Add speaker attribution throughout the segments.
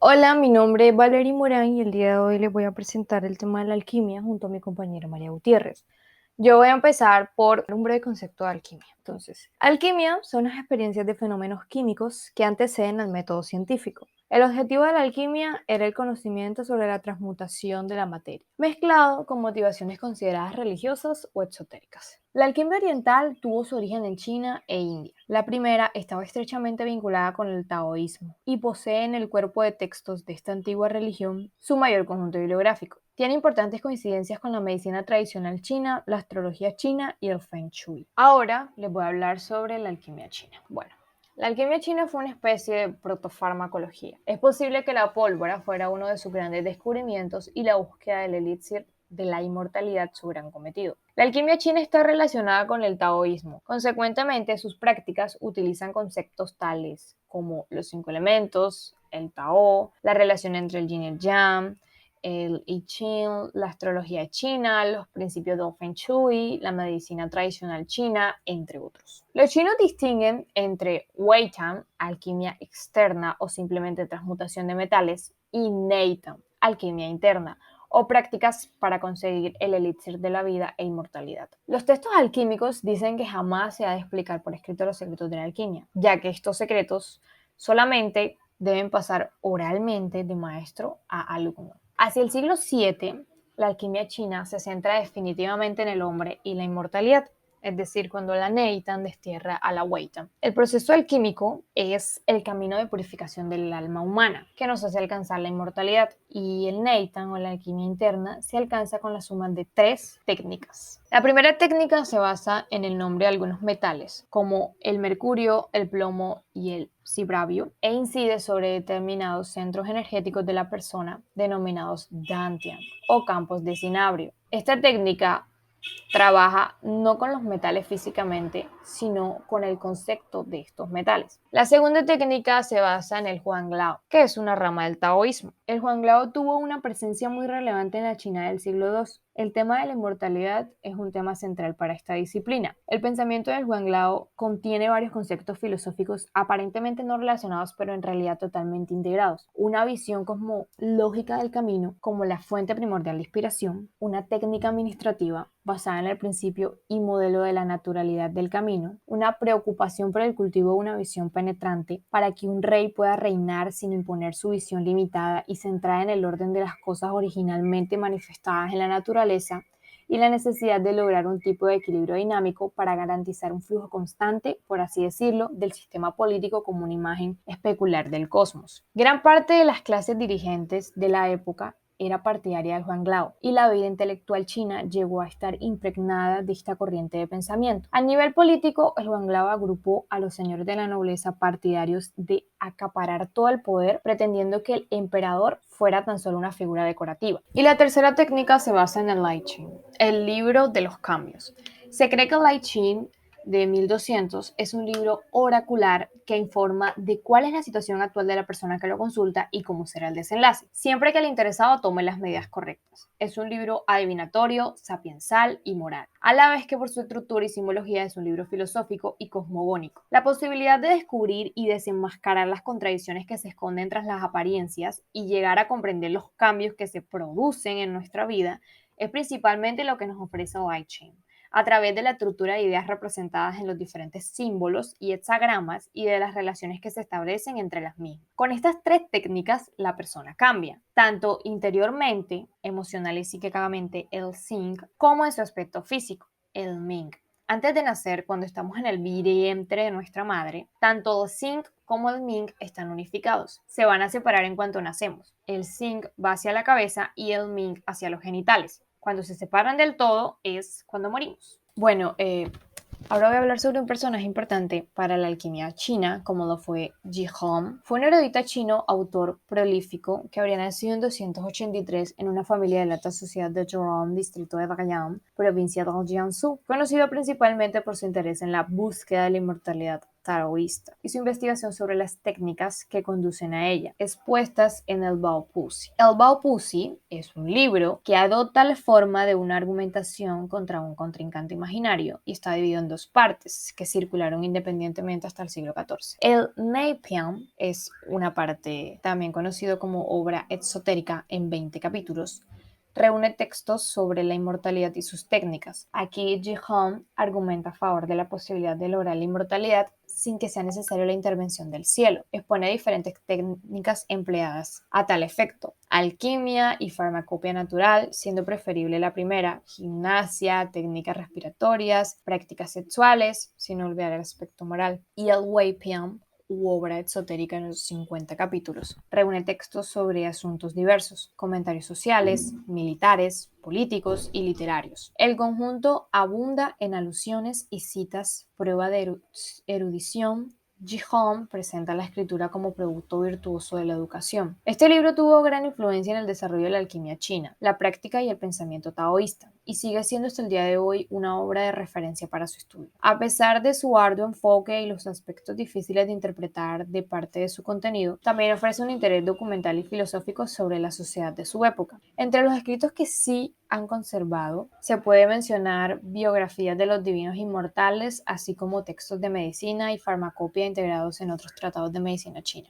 Speaker 1: Hola, mi nombre es Valerie Morán y el día de hoy les voy a presentar el tema de la alquimia junto a mi compañera María Gutiérrez. Yo voy a empezar por un breve concepto de alquimia. Entonces, alquimia son las experiencias de fenómenos químicos que anteceden al método científico. El objetivo de la alquimia era el conocimiento sobre la transmutación de la materia, mezclado con motivaciones consideradas religiosas o exotéricas. La alquimia oriental tuvo su origen en China e India. La primera estaba estrechamente vinculada con el taoísmo y posee en el cuerpo de textos de esta antigua religión su mayor conjunto bibliográfico. Tiene importantes coincidencias con la medicina tradicional china, la astrología china y el Feng Shui. Ahora les voy a hablar sobre la alquimia china. Bueno, la alquimia china fue una especie de protofarmacología. Es posible que la pólvora fuera uno de sus grandes descubrimientos y la búsqueda del elixir de la inmortalidad su gran cometido. La alquimia china está relacionada con el taoísmo. Consecuentemente, sus prácticas utilizan conceptos tales como los cinco elementos, el Tao, la relación entre el yin y el yang, el I Ching, la astrología china, los principios del Feng Shui, la medicina tradicional china, entre otros. Los chinos distinguen entre Weitan, alquimia externa o simplemente transmutación de metales, y Neitan, alquimia interna, o prácticas para conseguir el elixir de la vida e inmortalidad. Los textos alquímicos dicen que jamás se ha de explicar por escrito los secretos de la alquimia, ya que estos secretos solamente deben pasar oralmente de maestro a alumno. Hacia el siglo VII, la alquimia china se centra definitivamente en el hombre y la inmortalidad, es decir, cuando la Neitan destierra a la Weitan. El proceso alquímico es el camino de purificación del alma humana, que nos hace alcanzar la inmortalidad, y el Neitan o la alquimia interna se alcanza con la suma de tres técnicas. La primera técnica se basa en el nombre de algunos metales, como el mercurio, el plomo y el cibravio, e incide sobre determinados centros energéticos de la persona, denominados dantian o campos de cinabrio. Esta técnica trabaja no con los metales físicamente, sino con el concepto de estos metales. La segunda técnica se basa en el Huanglao, que es una rama del taoísmo. El Huanglao tuvo una presencia muy relevante en la China del siglo II. El tema de la inmortalidad es un tema central para esta disciplina. El pensamiento del Huanglao contiene varios conceptos filosóficos aparentemente no relacionados, pero en realidad totalmente integrados. Una visión cosmológica del camino como la fuente primordial de inspiración, una técnica administrativa basada en el principio y modelo de la naturalidad del camino, una preocupación por el cultivo de una visión penetrante para que un rey pueda reinar sin imponer su visión limitada y centrada en el orden de las cosas originalmente manifestadas en la naturaleza, y la necesidad de lograr un tipo de equilibrio dinámico para garantizar un flujo constante, por así decirlo, del sistema político como una imagen especular del cosmos. Gran parte de las clases dirigentes de la época era partidaria del Huanglao, y la vida intelectual china llegó a estar impregnada de esta corriente de pensamiento. A nivel político, el Huanglao agrupó a los señores de la nobleza partidarios de acaparar todo el poder, pretendiendo que el emperador fuera tan solo una figura decorativa. Y la tercera técnica se basa en el Lai Ching, el libro de los cambios. Se cree que el Lai Ching de 1200 es un libro oracular que informa de cuál es la situación actual de la persona que lo consulta y cómo será el desenlace, siempre que el interesado tome las medidas correctas. Es un libro adivinatorio, sapiensal y moral, a la vez que por su estructura y simbología es un libro filosófico y cosmogónico. La posibilidad de descubrir y desenmascarar las contradicciones que se esconden tras las apariencias y llegar a comprender los cambios que se producen en nuestra vida es principalmente lo que nos ofrece I Ching, a través de la estructura de ideas representadas en los diferentes símbolos y hexagramas y de las relaciones que se establecen entre las mismas. Con estas tres técnicas, la persona cambia, tanto interiormente, emocional y psíquicamente, el Xing, como en su aspecto físico, el Ming. Antes de nacer, cuando estamos en el vientre de nuestra madre, tanto el Xing como el Ming están unificados. Se van a separar en cuanto nacemos. El Xing va hacia la cabeza y el Ming hacia los genitales. Cuando se separan del todo es cuando morimos. Bueno, ahora voy a hablar sobre un personaje importante para la alquimia china, como lo fue Ji Hong. Fue un erudita chino, autor prolífico, que habría nacido en 283 en una familia de la alta sociedad de Zhourong, distrito de Dalian, provincia de Jiangsu, conocido principalmente por su interés en la búsqueda de la inmortalidad taoísta y su investigación sobre las técnicas que conducen a ella, expuestas en el Bao Puzi. El Bao Puzi es un libro que adopta la forma de una argumentación contra un contrincante imaginario y está dividido en dos partes que circularon independientemente hasta el siglo XIV. El Neipian es una parte también conocido como obra exotérica en 20 capítulos. Reúne textos sobre la inmortalidad y sus técnicas. Aquí Jihong argumenta a favor de la posibilidad de lograr la inmortalidad sin que sea necesaria la intervención del cielo. Expone diferentes técnicas empleadas a tal efecto: alquimia y farmacopea natural, siendo preferible la primera, gimnasia, técnicas respiratorias, prácticas sexuales, sin olvidar el aspecto moral, y el Weipian, u obra exotérica en los 50 capítulos. Reúne textos sobre asuntos diversos, comentarios sociales, militares, políticos y literarios. El conjunto abunda en alusiones y citas, prueba de erudición. Jihong presenta la escritura como producto virtuoso de la educación. Este libro tuvo gran influencia en el desarrollo de la alquimia china, la práctica y el pensamiento taoísta, y sigue siendo hasta el día de hoy una obra de referencia para su estudio. A pesar de su arduo enfoque y los aspectos difíciles de interpretar de parte de su contenido, también ofrece un interés documental y filosófico sobre la sociedad de su época. Entre los escritos que sí han conservado, se puede mencionar biografías de los divinos inmortales, así como textos de medicina y farmacopea integrados en otros tratados de medicina china.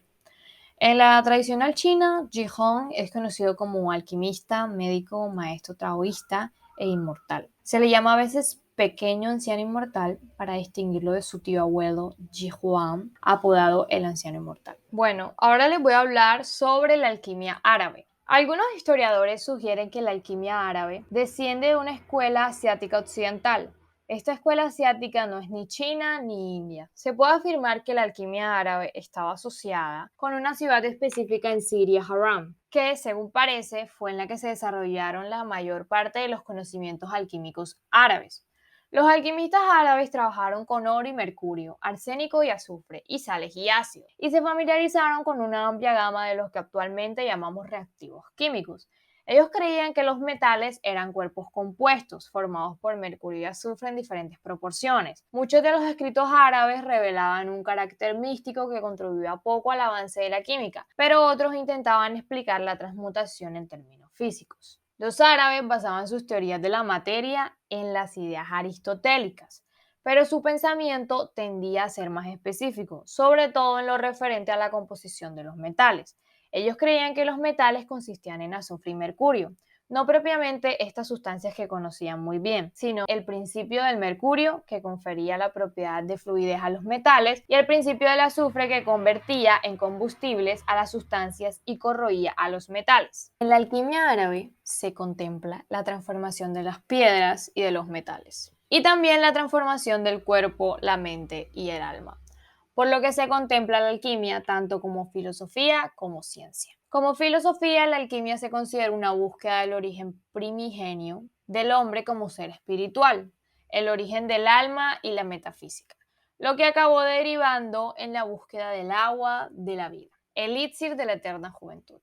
Speaker 1: En la tradicional china, Jihong es conocido como alquimista, médico, maestro taoísta e inmortal. Se le llama a veces pequeño anciano inmortal para distinguirlo de su tío abuelo Jihuan, apodado el anciano inmortal. Bueno, ahora les voy a hablar sobre la alquimia árabe. Algunos historiadores sugieren que la alquimia árabe desciende de una escuela asiática occidental. Esta escuela asiática no es ni China ni India. Se puede afirmar que la alquimia árabe estaba asociada con una ciudad específica en Siria, Haram, que según parece fue en la que se desarrollaron la mayor parte de los conocimientos alquímicos árabes. Los alquimistas árabes trabajaron con oro y mercurio, arsénico y azufre, y sales y ácidos, y se familiarizaron con una amplia gama de los que actualmente llamamos reactivos químicos. Ellos creían que los metales eran cuerpos compuestos formados por mercurio y azufre en diferentes proporciones. Muchos de los escritos árabes revelaban un carácter místico que contribuía poco al avance de la química, pero otros intentaban explicar la transmutación en términos físicos. Los árabes basaban sus teorías de la materia en las ideas aristotélicas, pero su pensamiento tendía a ser más específico, sobre todo en lo referente a la composición de los metales. Ellos creían que los metales consistían en azufre y mercurio, no propiamente estas sustancias que conocían muy bien, sino el principio del mercurio, que confería la propiedad de fluidez a los metales, y el principio del azufre, que convertía en combustibles a las sustancias y corroía a los metales. En la alquimia árabe se contempla la transformación de las piedras y de los metales, y también la transformación del cuerpo, la mente y el alma, por lo que se contempla la alquimia tanto como filosofía como ciencia. Como filosofía, la alquimia se considera una búsqueda del origen primigenio del hombre como ser espiritual, el origen del alma y la metafísica, lo que acabó derivando en la búsqueda del agua de la vida, el elixir de la eterna juventud.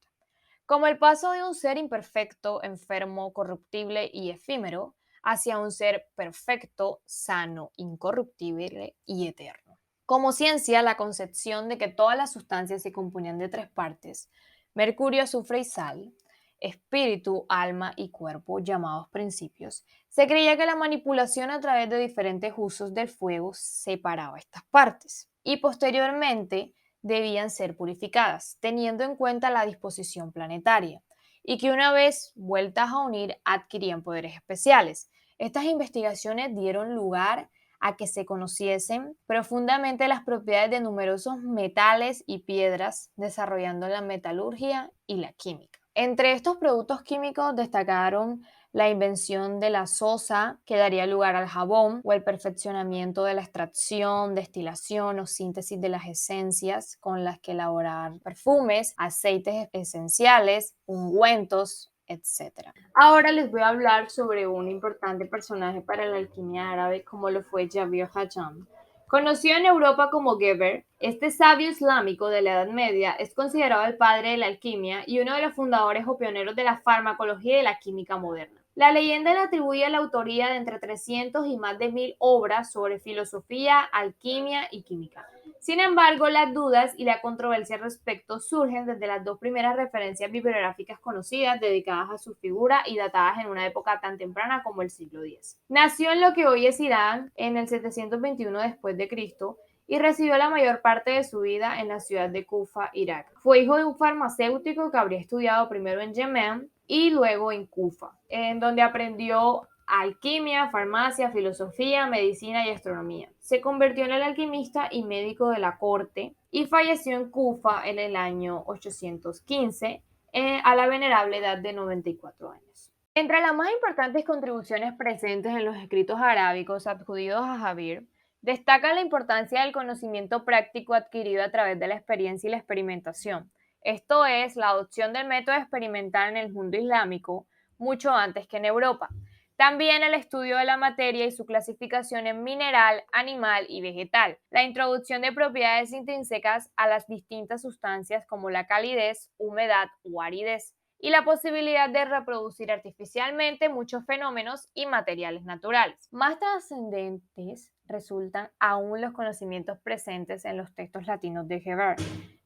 Speaker 1: Como el paso de un ser imperfecto, enfermo, corruptible y efímero hacia un ser perfecto, sano, incorruptible y eterno. Como ciencia, la concepción de que todas las sustancias se componían de tres partes: mercurio, azufre y sal, espíritu, alma y cuerpo, llamados principios. Se creía que la manipulación a través de diferentes usos del fuego separaba estas partes y posteriormente debían ser purificadas, teniendo en cuenta la disposición planetaria, y que una vez vueltas a unir adquirían poderes especiales. Estas investigaciones dieron lugar a que se conociesen profundamente las propiedades de numerosos metales y piedras, desarrollando la metalurgia y la química. Entre estos productos químicos destacaron la invención de la sosa, que daría lugar al jabón, o el perfeccionamiento de la extracción, destilación o síntesis de las esencias con las que elaborar perfumes, aceites esenciales, ungüentos, etc. Ahora les voy a hablar sobre un importante personaje para la alquimia árabe, como lo fue Jabir Hayam. Conocido en Europa como Geber, este sabio islámico de la Edad Media es considerado el padre de la alquimia y uno de los fundadores o pioneros de la farmacología y de la química moderna. La leyenda le atribuye la autoría de entre 300 y más de 1000 obras sobre filosofía, alquimia y química. Sin embargo, las dudas y la controversia al respecto surgen desde las dos primeras referencias bibliográficas conocidas dedicadas a su figura y datadas en una época tan temprana como el siglo X. Nació en lo que hoy es Irán en el 721 después de Cristo y residió la mayor parte de su vida en la ciudad de Kufa, Irak. Fue hijo de un farmacéutico que habría estudiado primero en Yemen y luego en Kufa, en donde aprendió alquimia, farmacia, filosofía, medicina y astronomía. Se convirtió en el alquimista y médico de la corte y falleció en Kufa en el año 815 a la venerable edad de 94 años. Entre las más importantes contribuciones presentes en los escritos arábicos adjudidos a Jabir, destaca la importancia del conocimiento práctico adquirido a través de la experiencia y la experimentación. Esto es, la adopción del método experimental en el mundo islámico mucho antes que en Europa. También el estudio de la materia y su clasificación en mineral, animal y vegetal. La introducción de propiedades intrínsecas a las distintas sustancias como la calidez, humedad o aridez. Y la posibilidad de reproducir artificialmente muchos fenómenos y materiales naturales. Más trascendentes resultan aún los conocimientos presentes en los textos latinos de Geber,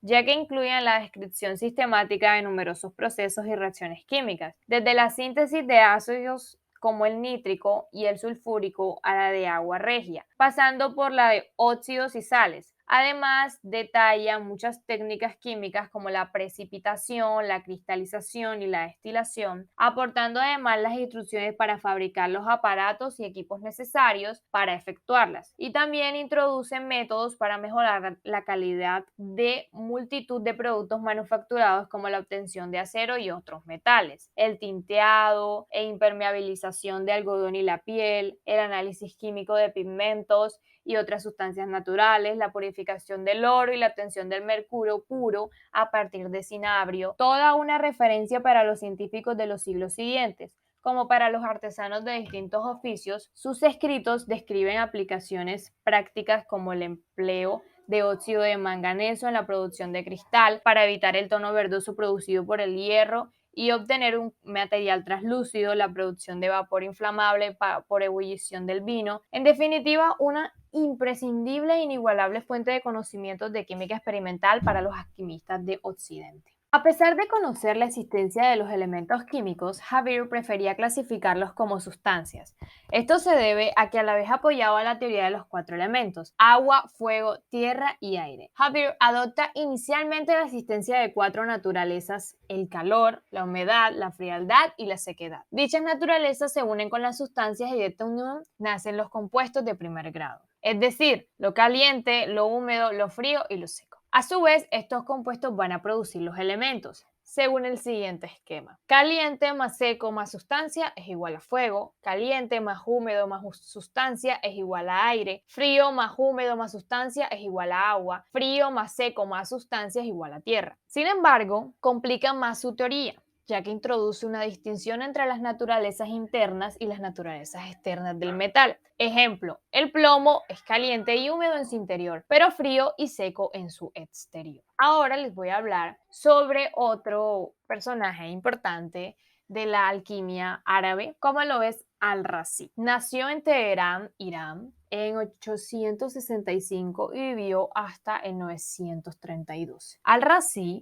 Speaker 1: ya que incluyen la descripción sistemática de numerosos procesos y reacciones químicas, desde la síntesis de ácidos como el nítrico y el sulfúrico a la de agua regia, pasando por la de óxidos y sales. Además, detalla muchas técnicas químicas como la precipitación, la cristalización y la destilación, aportando además las instrucciones para fabricar los aparatos y equipos necesarios para efectuarlas. Y también introduce métodos para mejorar la calidad de multitud de productos manufacturados como la obtención de acero y otros metales, el tinteado e impermeabilización de algodón y la piel, el análisis químico de pigmentos y otras sustancias naturales, la purificación del oro y la obtención del mercurio puro a partir de cinabrio, toda una referencia para los científicos de los siglos siguientes. Como para los artesanos de distintos oficios, sus escritos describen aplicaciones prácticas como el empleo de óxido de manganeso en la producción de cristal para evitar el tono verdoso producido por el hierro y obtener un material translúcido, la producción de vapor inflamable por ebullición del vino. En definitiva, una imprescindible e inigualable fuente de conocimientos de química experimental para los alquimistas de Occidente. A pesar de conocer la existencia de los elementos químicos, Jabir prefería clasificarlos como sustancias. Esto se debe a que a la vez apoyaba la teoría de los cuatro elementos: agua, fuego, tierra y aire. Jabir adopta inicialmente la existencia de cuatro naturalezas: el calor, la humedad, la frialdad y la sequedad. Dichas naturalezas se unen con las sustancias y de esta unión nacen los compuestos de primer grado, es decir, lo caliente, lo húmedo, lo frío y lo seco. A su vez, estos compuestos van a producir los elementos, según el siguiente esquema. Caliente más seco más sustancia es igual a fuego. Caliente más húmedo más sustancia es igual a aire. Frío más húmedo más sustancia es igual a agua. Frío más seco más sustancia es igual a tierra. Sin embargo, complica más su teoría, ya que introduce una distinción entre las naturalezas internas y las naturalezas externas del metal. Ejemplo, el plomo es caliente y húmedo en su interior, pero frío y seco en su exterior. Ahora les voy a hablar sobre otro personaje importante de la alquimia árabe, como lo es Al-Razi. Nació en Teherán, Irán, en 865 y vivió hasta en 932. Al-Razi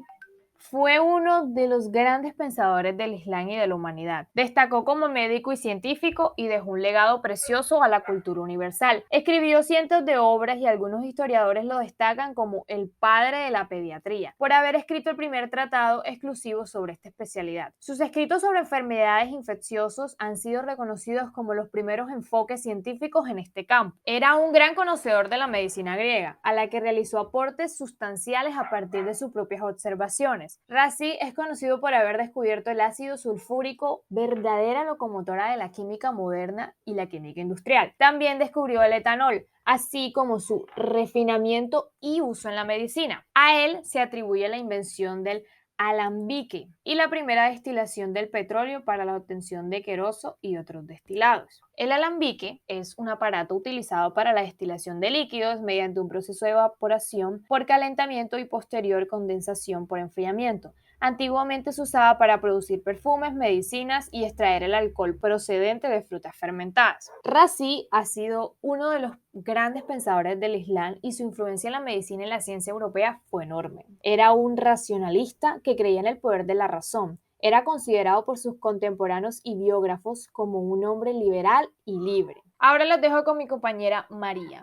Speaker 1: fue uno de los grandes pensadores del Islam y de la humanidad. Destacó como médico y científico y dejó un legado precioso a la cultura universal. Escribió cientos de obras y algunos historiadores lo destacan como el padre de la pediatría, por haber escrito el primer tratado exclusivo sobre esta especialidad. Sus escritos sobre enfermedades infecciosas han sido reconocidos como los primeros enfoques científicos en este campo. Era un gran conocedor de la medicina griega, a la que realizó aportes sustanciales a partir de sus propias observaciones. Razi es conocido por haber descubierto el ácido sulfúrico, verdadera locomotora de la química moderna y la química industrial. También descubrió el etanol, así como su refinamiento y uso en la medicina. A él se atribuye la invención del alambique y la primera destilación del petróleo para la obtención de queroso y otros destilados.
Speaker 2: El alambique es un aparato utilizado para la destilación de líquidos mediante un proceso de evaporación por calentamiento y posterior condensación por enfriamiento. Antiguamente se usaba para producir perfumes, medicinas y extraer el alcohol procedente de frutas fermentadas. Razi ha sido uno de los grandes pensadores del Islam y su influencia en la medicina y la ciencia europea fue enorme. Era un racionalista que creía en el poder de la razón. Era considerado por sus contemporáneos y biógrafos como un hombre liberal y libre. Ahora los dejo con mi compañera María.